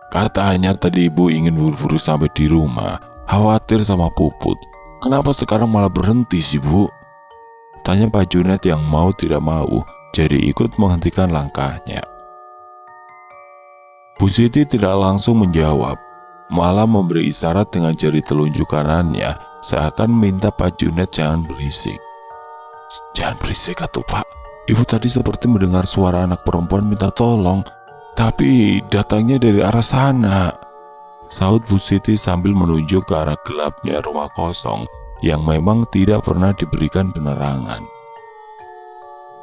Katanya tadi ibu ingin buru-buru sampai di rumah, khawatir sama Puput. Kenapa sekarang malah berhenti sih, Bu? Tanya Pak Junet yang mau tidak mau, jadi ikut menghentikan langkahnya. Bu Siti tidak langsung menjawab, malah memberi isyarat dengan jari telunjuk kanannya, seakan minta Pak Junet jangan berisik. Jangan berisik atuh Pak, ibu tadi seperti mendengar suara anak perempuan minta tolong, tapi datangnya dari arah sana, sahut Bu Siti sambil menunjuk ke arah gelapnya rumah kosong yang memang tidak pernah diberikan penerangan.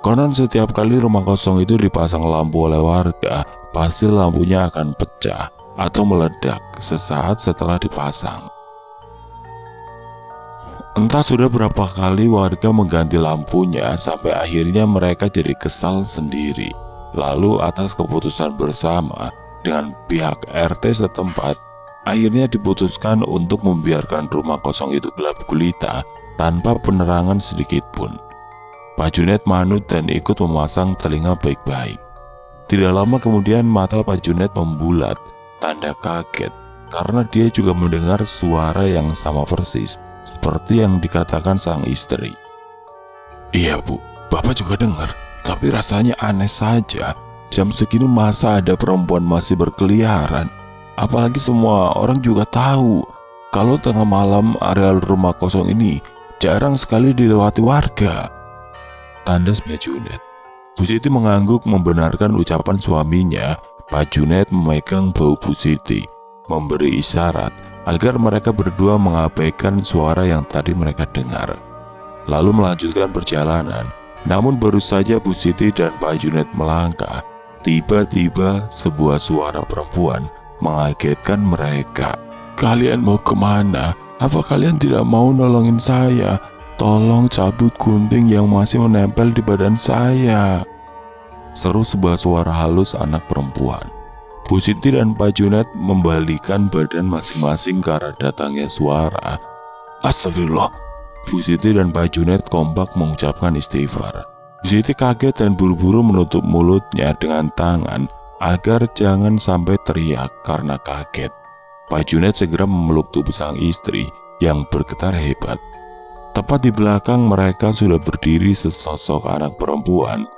Konon setiap kali rumah kosong itu dipasang lampu oleh warga, pasti lampunya akan pecah atau meledak sesaat setelah dipasang. Entah sudah berapa kali warga mengganti lampunya sampai akhirnya mereka jadi kesal sendiri. Lalu atas keputusan bersama dengan pihak RT setempat, akhirnya diputuskan untuk membiarkan rumah kosong itu gelap gulita tanpa penerangan sedikit pun. Pak Junet manut dan ikut memasang telinga baik-baik. Tidak lama kemudian mata Pak Junet membulat, tanda kaget, karena dia juga mendengar suara yang sama persis seperti yang dikatakan sang istri. Iya Bu, Bapak juga dengar, tapi rasanya aneh saja. Jam segini masa ada perempuan masih berkeliaran? Apalagi semua orang juga tahu kalau tengah malam areal rumah kosong ini jarang sekali dilewati warga. Tandas Pak Junet. Bu Siti mengangguk membenarkan ucapan suaminya. Pak Junet memegang bahu Bu Siti, memberi isyarat agar mereka berdua mengabaikan suara yang tadi mereka dengar, lalu melanjutkan perjalanan. Namun baru saja Bu Siti dan Pak Junet melangkah, tiba-tiba sebuah suara perempuan mengagetkan mereka. Kalian mau kemana? Apa kalian tidak mau nolongin saya? Tolong cabut gunting yang masih menempel di badan saya, seru sebuah suara halus anak perempuan. Bu Siti dan Pak Junet membalikan badan masing-masing ke arah datangnya suara. Astagfirullah. Bu Siti dan Pak Junet kompak mengucapkan istighfar. Bu Siti kaget dan buru-buru menutup mulutnya dengan tangan agar jangan sampai teriak karena kaget. Pak Junet segera memeluk tubuh sang istri yang bergetar hebat. Tepat di belakang mereka sudah berdiri sesosok anak perempuan,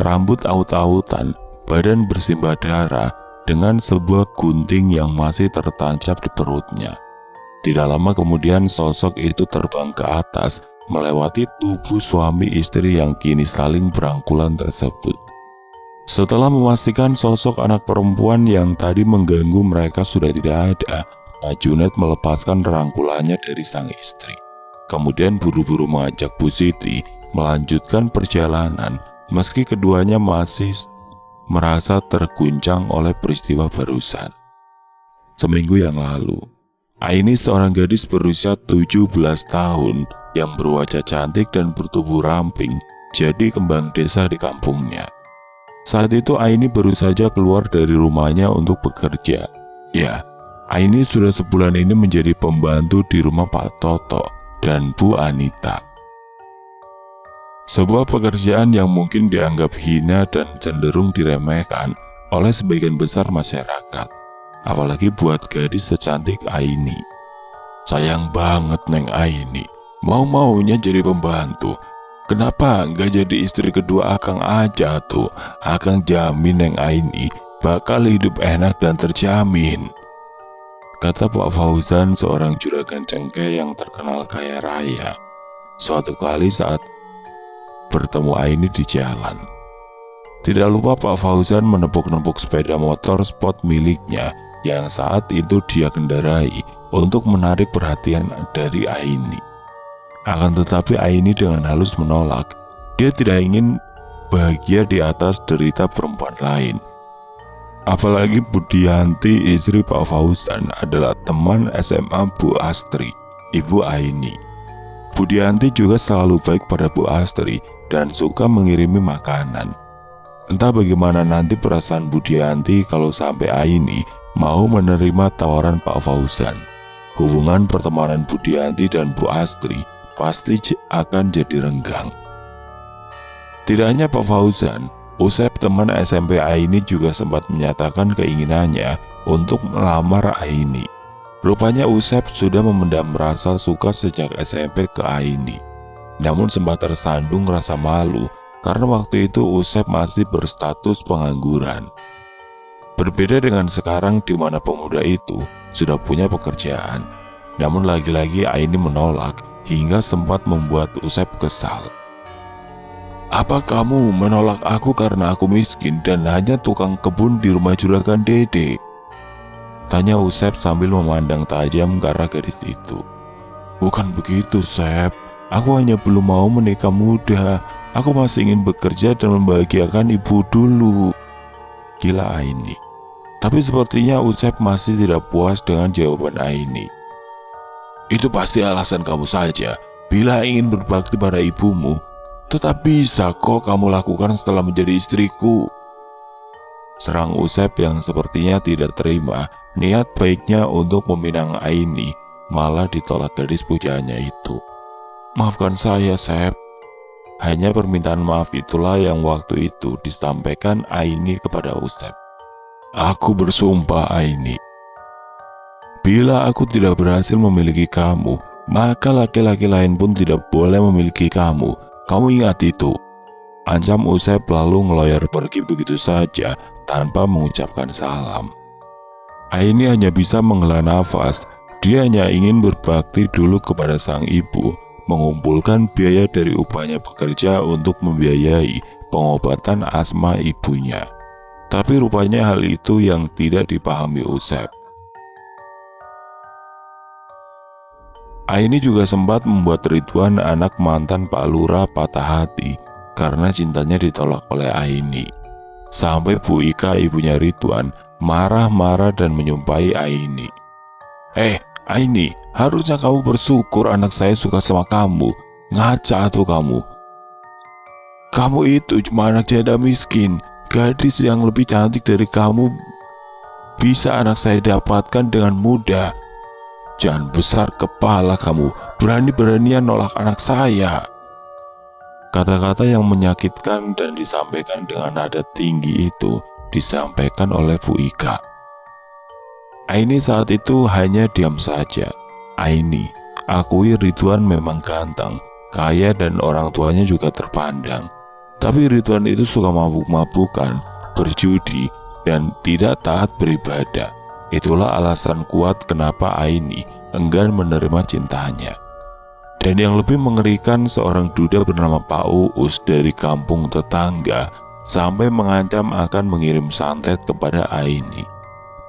rambut aut-autan, badan bersimbah darah, dengan sebuah gunting yang masih tertancap di perutnya. Tidak lama kemudian sosok itu terbang ke atas, melewati tubuh suami istri yang kini saling berangkulan tersebut. Setelah memastikan sosok anak perempuan yang tadi mengganggu mereka sudah tidak ada, Pak Junet melepaskan rangkulannya dari sang istri. Kemudian buru-buru mengajak Bu Siti melanjutkan perjalanan, meski keduanya masih merasa terguncang oleh peristiwa barusan. Seminggu yang lalu, Aini seorang gadis berusia 17 tahun yang berwajah cantik dan bertubuh ramping jadi kembang desa di kampungnya. Saat itu Aini baru saja keluar dari rumahnya untuk bekerja. Ya, Aini sudah sebulan ini menjadi pembantu di rumah Pak Toto dan Bu Anita. Sebuah pekerjaan yang mungkin dianggap hina dan cenderung diremehkan oleh sebagian besar masyarakat, apalagi buat gadis secantik Aini. Sayang banget Neng Aini, mau-maunya jadi pembantu. Kenapa nggak jadi istri kedua Akang aja tuh? Akang jamin Neng Aini bakal hidup enak dan terjamin, kata Pak Fauzan, seorang juragan cengkeh yang terkenal kaya raya. Suatu kali saat bertemu Aini di jalan, tidak lupa Pak Fauzan menepuk-nepuk sepeda motor sport miliknya yang saat itu dia kendarai untuk menarik perhatian dari Aini. Akan tetapi Aini dengan halus menolak. Dia tidak ingin bahagia di atas derita perempuan lain. Apalagi Budianti, istri Pak Fauzan, adalah teman SMA Bu Astri, Ibu Aini. Budianti juga selalu baik pada Bu Astri dan suka mengirimi makanan. Entah bagaimana nanti perasaan Budianti kalau sampai Aini mau menerima tawaran Pak Fauzan. Hubungan pertemanan Budianti dan Bu Astri pasti akan jadi renggang. Tidak hanya Pak Fauzan, Usep, teman SMP Aini, juga sempat menyatakan keinginannya untuk melamar Aini. Rupanya Usep sudah memendam rasa suka sejak SMP ke Aini. Namun sempat tersandung rasa malu karena waktu itu Usep masih berstatus pengangguran. Berbeda dengan sekarang di mana pemuda itu sudah punya pekerjaan. Namun lagi-lagi Aini menolak hingga sempat membuat Usep kesal. "Apa kamu menolak aku karena aku miskin dan hanya tukang kebun di rumah juragan Dede?" tanya Usep sambil memandang tajam ke arah gadis itu. "Bukan begitu, Sep. Aku hanya belum mau menikah muda. Aku masih ingin bekerja dan membahagiakan ibu dulu," gila Aini. Tapi sepertinya Usep masih tidak puas dengan jawaban Aini. "Itu pasti alasan kamu saja. Bila ingin berbakti pada ibumu, tetap bisa kok kamu lakukan setelah menjadi istriku," serang Usep yang sepertinya tidak terima niat baiknya untuk meminang Aini, malah ditolak gadis pujaannya itu. "Maafkan saya, Sep." Hanya permintaan maaf itulah yang waktu itu disampaikan Aini kepada Usep. "Aku bersumpah, Aini, bila aku tidak berhasil memiliki kamu, maka laki-laki lain pun tidak boleh memiliki kamu. Kamu ingat itu," ancam Usep lalu ngeloyor pergi begitu saja tanpa mengucapkan salam. Aini hanya bisa menghela nafas. Dia hanya ingin berbakti dulu kepada sang ibu, mengumpulkan biaya dari upahnya bekerja untuk membiayai pengobatan asma ibunya. Tapi rupanya hal itu yang tidak dipahami Usep. Aini juga sempat membuat Ridwan, anak mantan Pak Lurah, patah hati karena cintanya ditolak oleh Aini. Sampai Bu Ika, ibunya Ridwan, marah-marah dan menyumpahi Aini. Aini, harusnya kamu bersyukur anak saya suka sama kamu. Ngaca tuh kamu. Kamu itu cuma anak janda miskin. Gadis yang lebih cantik dari kamu bisa anak saya dapatkan dengan mudah. Jangan besar kepala kamu, berani-beranian nolak anak saya." Kata-kata yang menyakitkan dan disampaikan dengan nada tinggi itu disampaikan oleh Bu Ika. Aini saat itu hanya diam saja. "Aini, akui Ridwan memang ganteng, kaya dan orang tuanya juga terpandang. Tapi Ridwan itu suka mabuk-mabukan, berjudi, dan tidak taat beribadah. Itulah alasan kuat kenapa Aini enggan menerima cintanya." Dan yang lebih mengerikan, seorang duda bernama Pak Uus dari kampung tetangga sampai mengancam akan mengirim santet kepada Aini.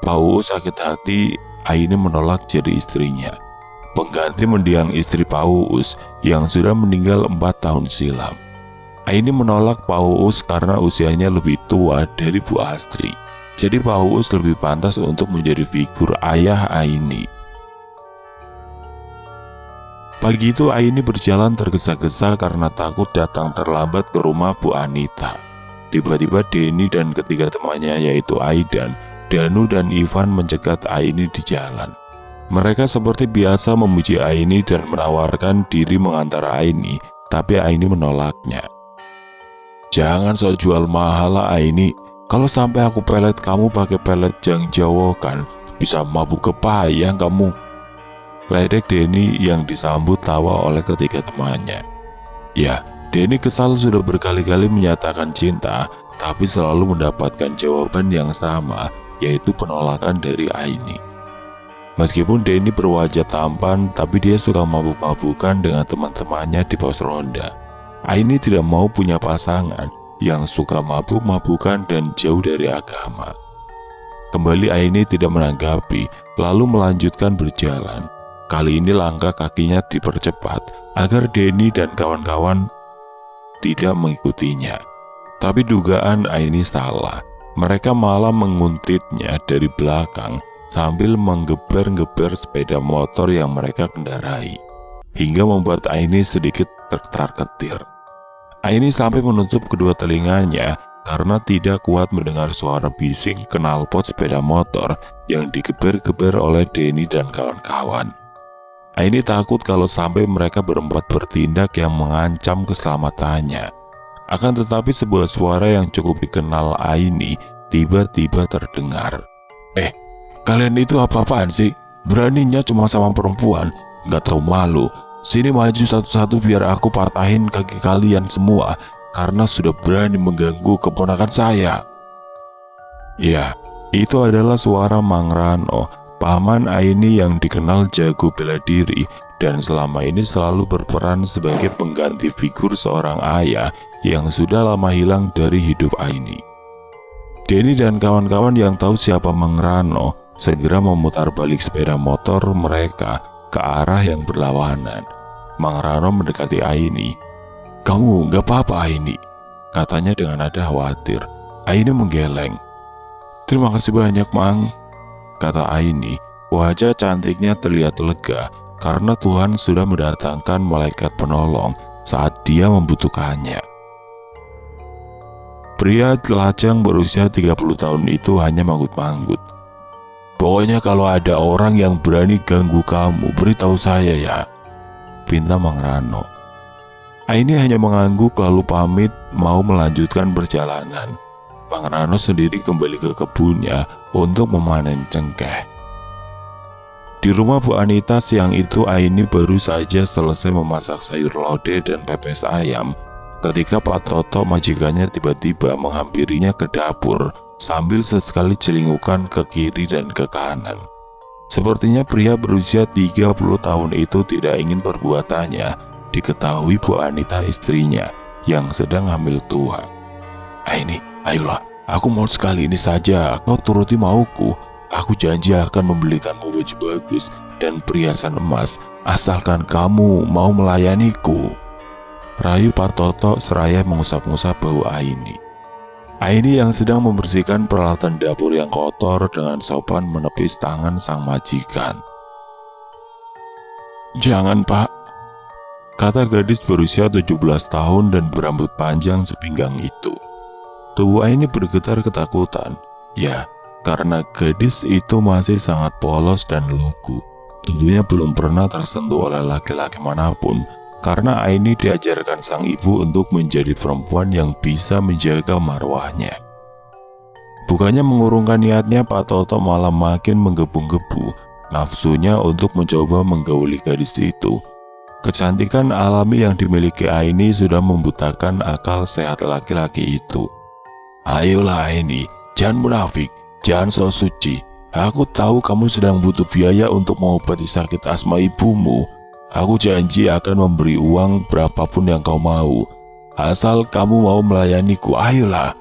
Pak Uus sakit hati Aini menolak jadi istrinya. Pengganti mendiang istri Pak Uus yang sudah meninggal 4 tahun silam. Aini menolak Pak Uus karena usianya lebih tua dari Bu Astri. Jadi Pak Uus lebih pantas untuk menjadi figur ayah Aini. Pagi itu Aini berjalan tergesa-gesa karena takut datang terlambat ke rumah Bu Anita. Tiba-tiba Denny dan ketiga temannya yaitu Aidan, Danu dan Ivan mencegat Aini di jalan. Mereka seperti biasa memuji Aini dan menawarkan diri mengantar Aini, tapi Aini menolaknya. "Jangan sok jual mahal lah Aini. Kalau sampai aku pelet kamu pakai pelet Jang Jawa kan bisa mabuk kepayang kamu," ledek Denny yang disambut tawa oleh ketiga temannya. Ya, Denny kesal sudah berkali-kali menyatakan cinta, tapi selalu mendapatkan jawaban yang sama, yaitu penolakan dari Aini. Meskipun Denny berwajah tampan, tapi dia suka mabuk-mabukan dengan teman-temannya di pos ronda. Aini tidak mau punya pasangan yang suka mabuk-mabukan dan jauh dari agama. Kembali Aini tidak menanggapi, lalu melanjutkan berjalan. Kali ini langkah kakinya dipercepat agar Denny dan kawan-kawan tidak mengikutinya. Tapi dugaan Aini salah. Mereka malah menguntitnya dari belakang sambil menggeber-geber sepeda motor yang mereka kendarai, hingga membuat Aini sedikit terketar-ketir. Aini sampai menutup kedua telinganya karena tidak kuat mendengar suara bising knalpot sepeda motor yang digeber-geber oleh Denny dan kawan-kawan. Aini takut kalau sampai mereka berempat bertindak yang mengancam keselamatannya. Akan tetapi sebuah suara yang cukup dikenal Aini tiba-tiba terdengar. Kalian itu apa-apaan sih? Beraninya cuma sama perempuan, nggak tahu malu. Sini maju satu-satu biar aku patahin kaki kalian semua karena sudah berani mengganggu keponakan saya. Ya, itu adalah suara Mang Rano, paman Aini yang dikenal jago bela diri dan selama ini selalu berperan sebagai pengganti figur seorang ayah yang sudah lama hilang dari hidup Aini. Denny dan kawan-kawan yang tahu siapa Mang Rano segera memutar balik sepeda motor mereka ke arah yang berlawanan. Mang Rano mendekati Aini. "Kamu gak apa-apa Aini?" katanya dengan nada khawatir. Aini menggeleng. "Terima kasih banyak Mang," kata Aini. Wajah cantiknya terlihat lega karena Tuhan sudah mendatangkan malaikat penolong saat dia membutuhkannya. Pria telanjang berusia 30 tahun itu hanya manggut-manggut. "Pokoknya kalau ada orang yang berani ganggu kamu, beritahu saya ya," pinta Mang Rano. Aini hanya mengangguk lalu pamit mau melanjutkan perjalanan. Mang Rano sendiri kembali ke kebunnya untuk memanen cengkeh. Di rumah Bu Anita siang itu Aini baru saja selesai memasak sayur lodeh dan pepes ayam ketika Pak Toto majikannya tiba-tiba menghampirinya ke dapur sambil sesekali celingukan ke kiri dan ke kanan. Sepertinya pria berusia 30 tahun itu tidak ingin perbuatannya diketahui Bu Anita istrinya yang sedang hamil tua. "Aini, ayolah, aku mau sekali ini saja, kau turuti mauku. Aku janji akan membelikanmu baju bagus dan perhiasan emas asalkan kamu mau melayaniku," rayu Pak Toto seraya mengusap-ngusap bau Aini. Aini yang sedang membersihkan peralatan dapur yang kotor dengan sopan menepis tangan sang majikan. "Jangan Pak," kata gadis berusia 17 tahun dan berambut panjang sepinggang itu. Tubuh Aini bergetar ketakutan. Ya, karena gadis itu masih sangat polos dan lugu. Tubuhnya belum pernah tersentuh oleh laki-laki manapun karena Aini diajarkan sang ibu untuk menjadi perempuan yang bisa menjaga marwahnya. Bukannya mengurungkan niatnya, Pak Toto malah makin menggebu-gebu nafsunya untuk mencoba menggauli gadis itu. Kecantikan alami yang dimiliki Aini sudah membutakan akal sehat laki-laki itu. "Ayolah Aini, jangan munafik, jangan sok suci. Aku tahu kamu sedang butuh biaya untuk mengobati sakit asma ibumu. Aku janji akan memberi uang berapapun yang kau mau, asal kamu mau melayaniku. Ayolah."